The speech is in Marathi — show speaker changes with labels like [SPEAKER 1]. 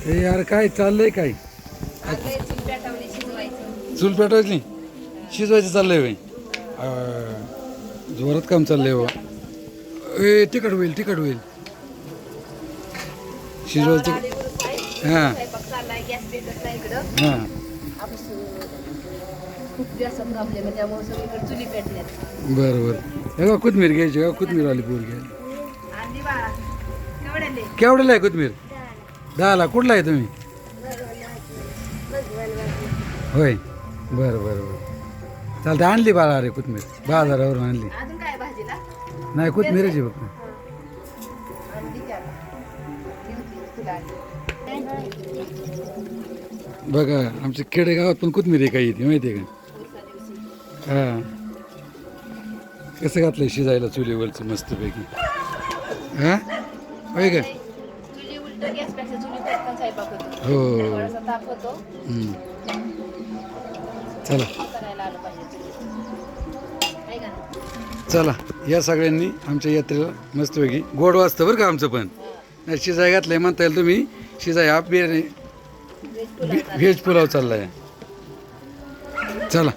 [SPEAKER 1] हे यार काय चाललंय काय चूल पेटवायची शिजवायचं चाललंय बाई जोरात काम चाललंय बा ए तिकट होईल शिजवायचं हां हां बरं हे बघा कोथमीर घ्यायची का कोथमीर आली पोर घ्यायला केवढ्याला आहे कोथमीर 10ला कुठला आहे तुम्ही होय बरं चालतं आणली बाळा अरे कोथमीर बाजारावरून आणली नाही कोथमीरची बघ बघा आमच्या खेडेगावात पण कोथमीर आहे काही माहिती आहे का हां कसं घातलंय शिजायला चुलीवरचं मस्तपैकी हां होय का हो चला या सगळ्यांनी आमच्या यात्रेला मस्तपैकी गोड वाजतं बरं का आमचं पण नाही शिजाय घातलंय म्हणता येईल तुम्ही शिजाय हा बिर्याणी व्हेज पुलाव चाललाय चला